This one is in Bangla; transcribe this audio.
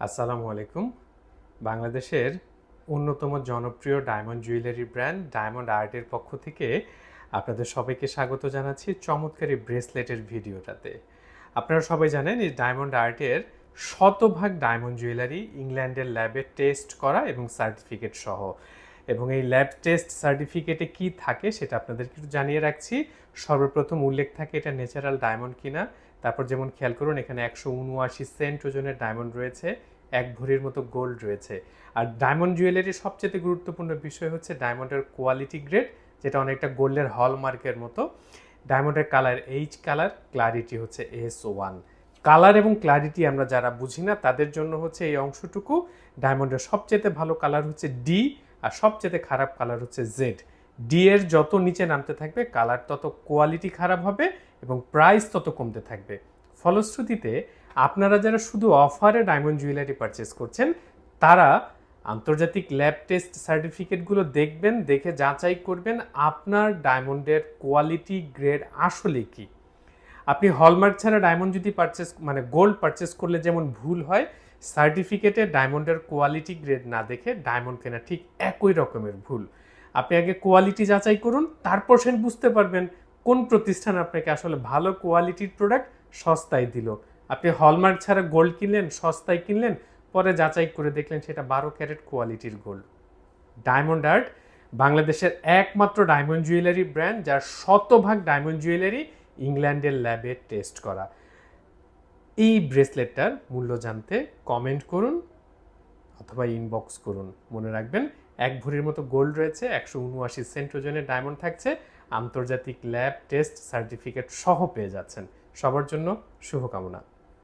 আসসালামু আলাইকুম। বাংলাদেশের অন্যতম জনপ্রিয় ডায়মন্ড জুয়েলারি ব্র্যান্ড ডায়মন্ড আর্টের পক্ষ থেকে আপনাদের সবাইকে স্বাগত জানাচ্ছি চমৎকার এই ব্রেসলেটের ভিডিওটাতে। আপনারা সবাই জানেন এই ডায়মন্ড আর্টের শতভাগ ডায়মন্ড জুয়েলারি ইংল্যান্ডের ল্যাবে টেস্ট করা এবং সার্টিফিকেট সহ, এবং এই ল্যাব টেস্ট সার্টিফিকেটে কি থাকে সেটা আপনাদেরকে একটু জানিয়ে রাখছি। সর্বপ্রথম উল্লেখ থাকে এটা ন্যাচারাল ডায়মন্ড কিনা। তারপর যেমন খেয়াল করুন এখানে 179 সেন্ট ওজনের ডায়মন্ড রয়েছে, 1 ভরির মতো গোল্ড রয়েছে। আর ডায়মন্ড জুয়েলারির সবচেয়ে গুরুত্বপূর্ণ বিষয় হচ্ছে ডায়মন্ডের কোয়ালিটি গ্রেড, যেটা অনেকটা গোল্ডের হলমার্কের মতো। ডায়মন্ডের কালার এইচ কালার, ক্লারিটি হচ্ছে S1। কালার এবং ক্লারিটি আমরা যারা বুঝি না তাদের জন্য হচ্ছে এই অংশটুকু। ডায়মন্ডের সবচেয়ে ভালো কালার হচ্ছে ডি, আর সবচেয়ে খারাপ কালার হচ্ছে জেড। ডি এর যত নিচে নামতে থাকবে কালার তত কোয়ালিটি খারাপ হবে এবং প্রাইস তত কমতে থাকবে। ফলশ্রুতিতে আপনারা যারা শুধু অফারে ডায়মন্ড জুয়েলারি পারচেস করছেন তারা আন্তর্জাতিক ল্যাব টেস্ট সার্টিফিকেটগুলো দেখবেন, দেখে যাচাই করবেন আপনার ডায়মন্ডের কোয়ালিটি গ্রেড আসলে কি। আপনি হলমার্ক ছাড়া ডায়মন্ড যদি গোল্ড পারচেস করলে যেমন ভুল হয়, সার্টিফিকেটে ডায়মন্ডের কোয়ালিটি গ্রেড না দেখে ডায়মন্ড কেনা ঠিক একই রকমের ভুল। আপনি আগে কোয়ালিটি যাচাই করুন, তারপর সে বুঝতে পারবেন কোন প্রতিষ্ঠান আপনাকে আসলে ভালো কোয়ালিটির প্রোডাক্ট সস্তায় দিল। আপনি হলমার্ক ছাড়া গোল্ড কিনলেন, সস্তায় কিনলেন, পরে যাচাই করে দেখলেন সেটা 12 ক্যারেট কোয়ালিটির গোল্ড। ডায়মন্ড আর্ট বাংলাদেশের একমাত্র ডায়মন্ড জুয়েলারি ব্র্যান্ড যার শতভাগ ডায়মন্ড জুয়েলারি ইংল্যান্ডের ল্যাবে টেস্ট করা। এই ব্রেসলেটটার মূল্য জানতে কমেন্ট করুন অথবা ইনবক্স করুন। মনে রাখবেন 1 ভরির মতো গোল্ড রয়েছে, 179 সেন্ট ওজনের ডায়মন্ড থাকছে, আন্তর্জাতিক ল্যাব টেস্ট সার্টিফিকেট সহ পেয়ে যাচ্ছেন। সবার জন্য শুভকামনা।